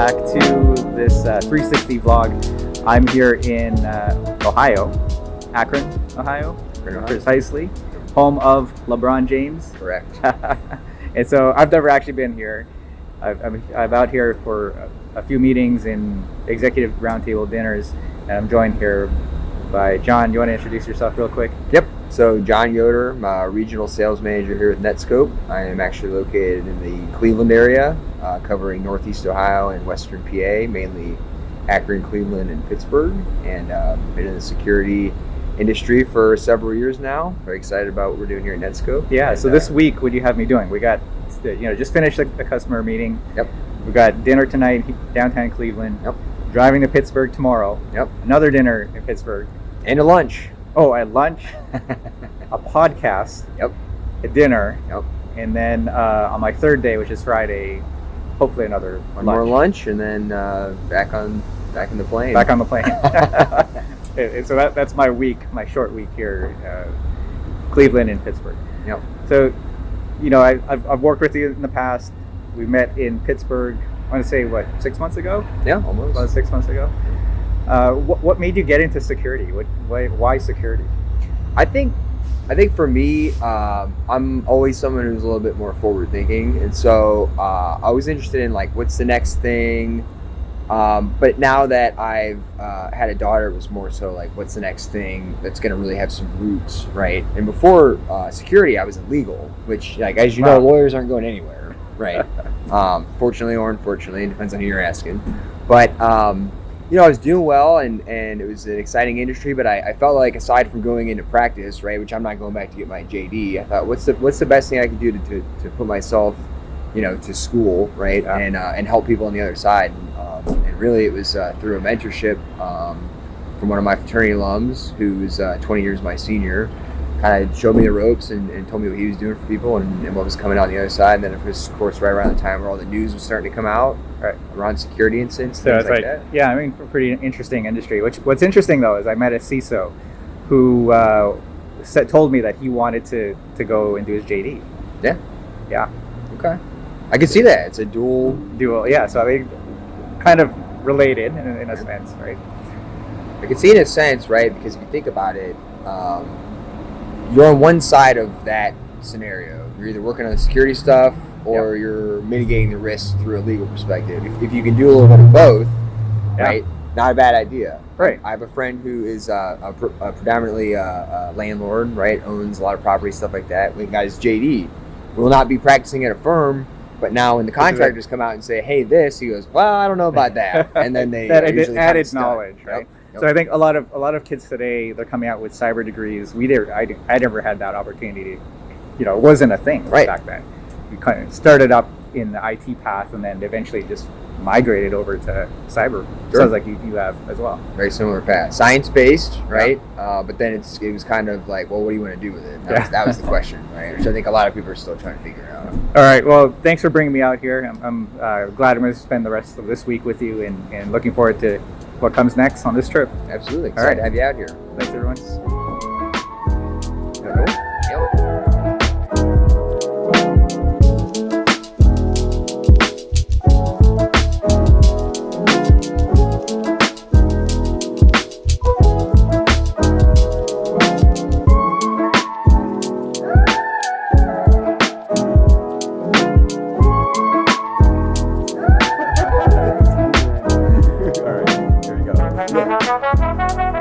back to this 360 vlog. I'm here in Ohio, Akron, Ohio, precisely, home of LeBron James. Correct. And so I've never actually been here. I'm out here for a few meetings and executive roundtable dinners, and I'm joined here by John. You want to introduce yourself real quick? Yep. So John Yoder, I'm a regional sales manager here at Netscope. I am actually located in the Cleveland area, covering Northeast Ohio and Western PA, mainly Akron, Cleveland, and Pittsburgh, and been in the security industry for several years now. Very excited about what we're doing here at Netscope. Yeah. And, so this week, what do you have me doing? We got, just finished a customer meeting. Yep. We got dinner tonight downtown Cleveland. Yep. Driving to Pittsburgh tomorrow. Yep. Another dinner in Pittsburgh. And a lunch. Oh, at lunch, a podcast. Yep. A dinner. Yep. And then on my third day, which is Friday, hopefully another One more lunch, and then back in the plane. Back on the plane. And so that's my week, my short week here, Cleveland and Pittsburgh. Yep. So, I've worked with you in the past. We met in Pittsburgh. I want to say 6 months ago. Yeah, almost. About 6 months ago. What made you get into security? Why security? I think for me, I'm always someone who's a little bit more forward thinking, and so I was interested in what's the next thing. But now that I've had a daughter, it was more so what's the next thing that's going to really have some roots, right? And before security, I was in legal, which, as you know, lawyers aren't going anywhere, right? Fortunately or unfortunately, it depends on who you're asking. But I was doing well, and it was an exciting industry, but I felt like aside from going into practice, right, which I'm not going back to get my JD, I thought, what's the best thing I can do to put myself, to school, right, yeah. and help people on the other side. And really, it was through a mentorship from one of my fraternity alums, who was 20 years my senior, kind of showed me the ropes and told me what he was doing for people and what was coming out on the other side. And then, of course, right around the time where all the news was starting to come out, right, around security incidents, things like that. Yeah, I mean, pretty interesting industry. What's interesting, though, is I met a CISO who told me that he wanted to go and do his JD. Yeah. Yeah. Okay. I can see that. It's a dual. Yeah. So I mean, kind of related in a sense, right? I can see it in a sense, right? Because if you think about it, you're on one side of that scenario. You're either working on the security stuff or you're mitigating the risk through a legal perspective. If you can do a little bit of both, right? Not a bad idea. Right. I have a friend who is a predominantly a landlord, right? Owns a lot of property, stuff like that. When guys JD will not be practicing at a firm, but now when the contractors come out and say, "Hey, this," he goes, "Well, I don't know about that," and then they that added knowledge, right? Yep. So I think a lot of kids today, they're coming out with cyber degrees. I never had that opportunity. It wasn't a thing back then. You kind of started up in the IT path and then eventually just migrated over to cyber. Sure. Sounds like you have as well. Very similar path, science-based, right? But then it was kind of like, well, what do you want to do with it? That was the question, right? Which I think a lot of people are still trying to figure out. All right. Well, thanks for bringing me out here. I'm glad I'm going to spend the rest of this week with you and looking forward to what comes next on this trip. Absolutely. Excited to have you out here. Thanks, everyone.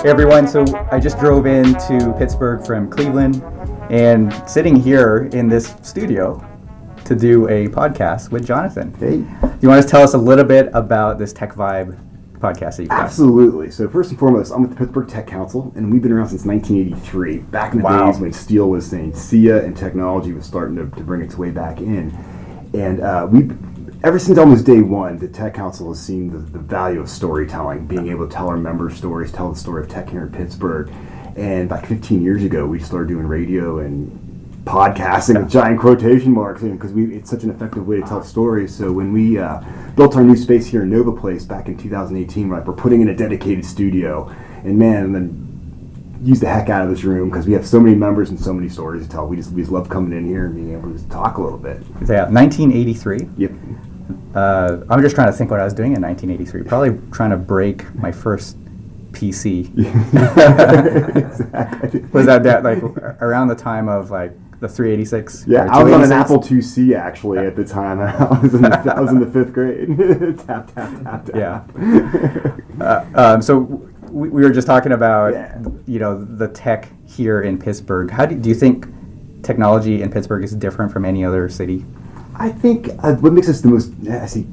Hey everyone, so I just drove into Pittsburgh from Cleveland and sitting here in this studio to do a podcast with Jonathan. Hey. Do you want to tell us a little bit about this Tech Vibe podcast that you've got? Absolutely. So first and foremost, I'm with the Pittsburgh Tech Council, and we've been around since 1983, back in the days when steel was saying see ya and technology was starting to bring its way back in. And ever since almost day one, the Tech Council has seen the value of storytelling, being able to tell our members stories, tell the story of tech here in Pittsburgh. And like 15 years ago, we started doing radio and podcasting with giant quotation marks because it's such an effective way to tell stories. So when we built our new space here in Nova Place back in 2018, we're putting in a dedicated studio. And then use the heck out of this room because we have so many members and so many stories to tell. We just love coming in here and being able to talk a little bit. So yeah, 1983. Yep. I'm just trying to think what I was doing in 1983. Probably trying to break my first PC. Exactly. Was that like around the time of like the 386? Yeah, I was on an Apple IIc actually at the time. I was in the 5th grade. Tap, tap, tap, tap. Yeah. So we were just talking about the tech here in Pittsburgh. How do you think technology in Pittsburgh is different from any other city? I think what makes us the most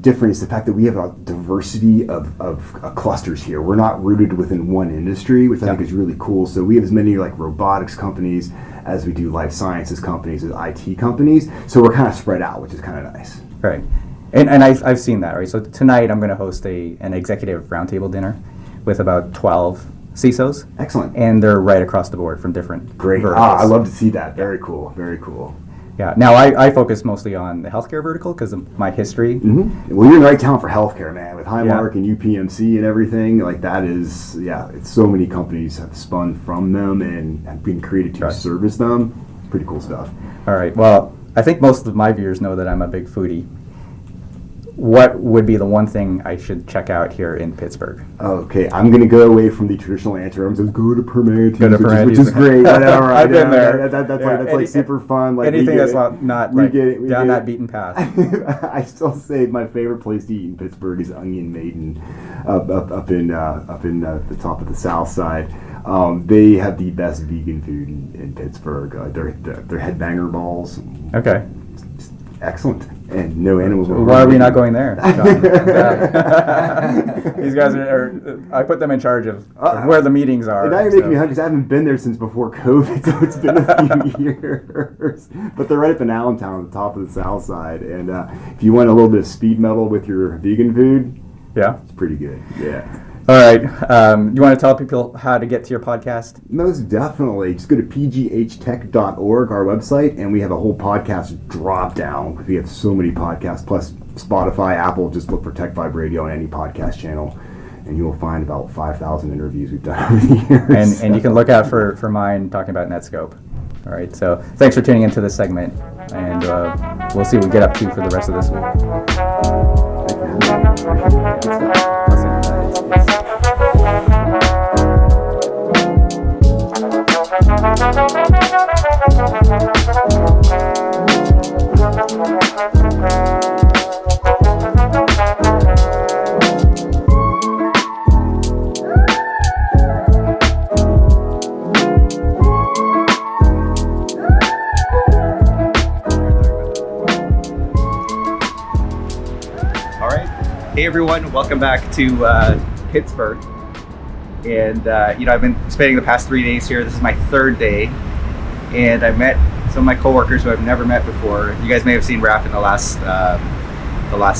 different is the fact that we have a diversity of clusters here. We're not rooted within one industry, which I think is really cool. So we have as many like robotics companies as we do life sciences companies, as IT companies. So we're kind of spread out, which is kind of nice. Right. And I've seen that, right? So tonight I'm going to host an executive roundtable dinner with about 12 CISOs. Excellent. And they're right across the board from different verticals. I love to see that. Very cool. Very cool. Yeah. Now I focus mostly on the healthcare vertical because of my history. Mm-hmm. Well, you're in the right town for healthcare, man. With Highmark and UPMC and everything, like that is, it's so many companies have spun from them and have been created to service them. Pretty cool stuff. All right. Well, I think most of my viewers know that I'm a big foodie. What would be the one thing I should check out here in Pittsburgh? Okay, I'm going to go away from the traditional answer. I'm just go to Permanentes, which is great. Whatever. I've been there. That's super fun. Like anything that's not like down that beaten path. I still say my favorite place to eat in Pittsburgh is Onion Maiden, up in the top of the South Side. They have the best vegan food in Pittsburgh. Their headbanger balls. Okay. Excellent. And no animals were. Why are we not going there? These guys are I put them in charge of where the meetings are. And now you're making me hungry because I haven't been there since before COVID, so it's been a few years. But they're right up in Allentown on the top of the South Side. And if you want a little bit of speed metal with your vegan food, it's pretty good. Yeah. All right. You want to tell people how to get to your podcast? Most definitely. Just go to pghtech.org, our website, and we have a whole podcast drop down. We have so many podcasts, plus Spotify, Apple. Just look for Tech Vibe Radio on any podcast channel, and you will find about 5,000 interviews we've done over the years. And you can look out for mine talking about Netscope. All right. So thanks for tuning into this segment, and we'll see what we get up to for the rest of this week. Hey everyone, welcome back to Pittsburgh. And I've been spending the past 3 days here. This is my 3rd day, and I met some of my coworkers who I've never met before. You guys may have seen Raf in the last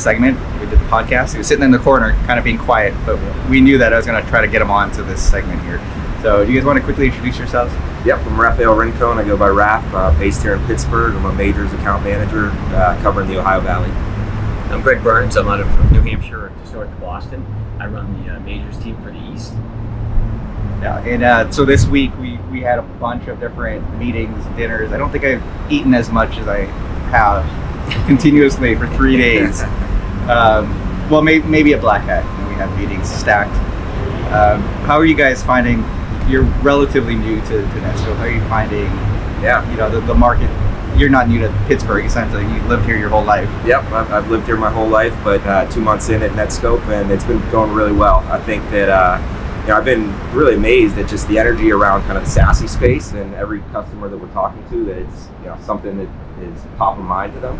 segment. We did the podcast. He was sitting in the corner, kind of being quiet, but we knew that I was going to try to get him on to this segment here. So, do you guys want to quickly introduce yourselves? Yep, I'm Rafael Rincon. I go by Raf, based here in Pittsburgh. I'm a majors account manager covering the Ohio Valley. I'm Greg Burns. I'm out of New Hampshire, just north of Boston. I run the majors team for the East. Yeah, and so this week we had a bunch of different meetings, dinners. I don't think I've eaten as much as I have continuously for 3 days. Well, maybe a black hat. We have meetings stacked. How are you guys finding? You're relatively new to Netscope. How are you finding? The market. You're not new to Pittsburgh, essentially. You've lived here your whole life. Yep, I've lived here my whole life, but 2 months in at Netscope, and it's been going really well. I think that I've been really amazed at just the energy around kind of the SASE space, and every customer that we're talking to, that it's something that is top of mind to them.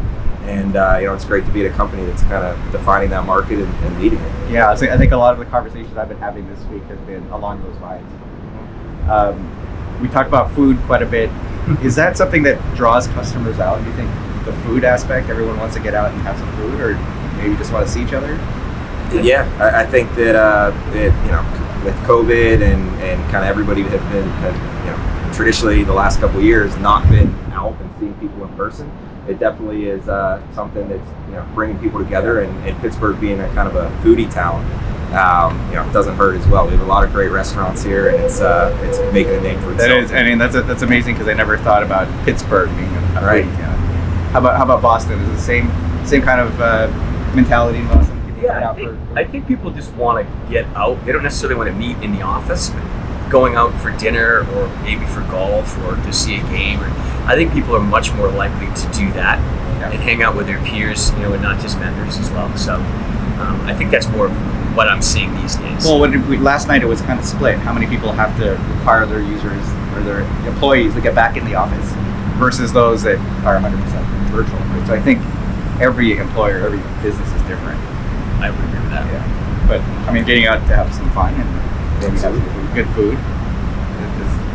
And it's great to be at a company that's kind of defining that market and leading it. Yeah, so I think a lot of the conversations I've been having this week has been along those lines. We talk about food quite a bit. Is that something that draws customers out? Do you think the food aspect, everyone wants to get out and have some food, or maybe just want to see each other? Yeah, I think that with COVID and kind of everybody had traditionally the last couple of years not been out and seeing people in person. It definitely is something that's bringing people together, and Pittsburgh being a kind of a foodie town, it doesn't hurt as well. We have a lot of great restaurants here, and it's making a name for itself. That's amazing, because I never thought about Pittsburgh being a foodie town. How about Boston? Is it the same kind of mentality in Boston? People get Yeah, out I think people just want to get out. They don't necessarily want to meet in the office, but going out for dinner or maybe for golf or to see a game. I think people are much more likely to do that and hang out with their peers, and not just vendors as well. So I think that's more what I'm seeing these days. Well, last night it was kind of split. How many people have to require their users or their employees to get back in the office versus those that are 100% virtual. Right? So I think every employer, every business is different. I would agree with that. Yeah. But I mean, getting out to have some fun and maybe have good food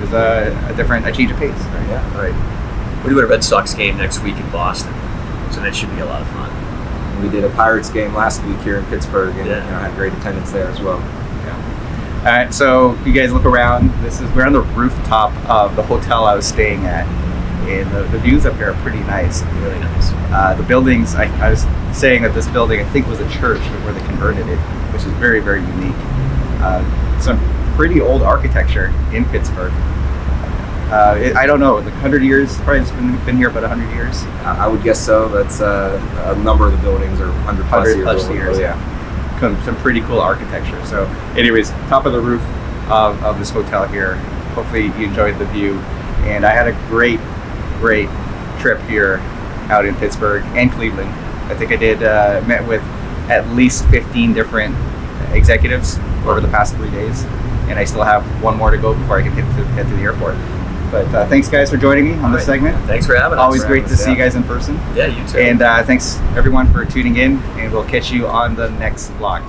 is a change of pace. Right? Yeah, right. We're doing a Red Sox game next week in Boston, so that should be a lot of fun. We did a Pirates game last week here in Pittsburgh, and had great attendance there as well. Yeah. All right, so you guys look around. We're on the rooftop of the hotel I was staying at, and the views up here are pretty nice. Really nice. The buildings, I was saying that this building I think was a church where they converted it, which is very, very unique. Some pretty old architecture in Pittsburgh. I don't know, like 100 years, probably it's been here about 100 years. I would guess so. That's a number of the buildings are 100 plus years. Yeah. Some pretty cool architecture. So anyways, top of the roof of this hotel here. Hopefully you enjoyed the view. And I had a great trip here out in Pittsburgh and Cleveland. I think I did met with at least 15 different executives over the past 3 days. And I still have one more to go before I can head to the airport. But thanks, guys, for joining me on this segment. Thanks for having us. Always great to see you guys in person. Yeah, you too. And thanks, everyone, for tuning in. And we'll catch you on the next vlog.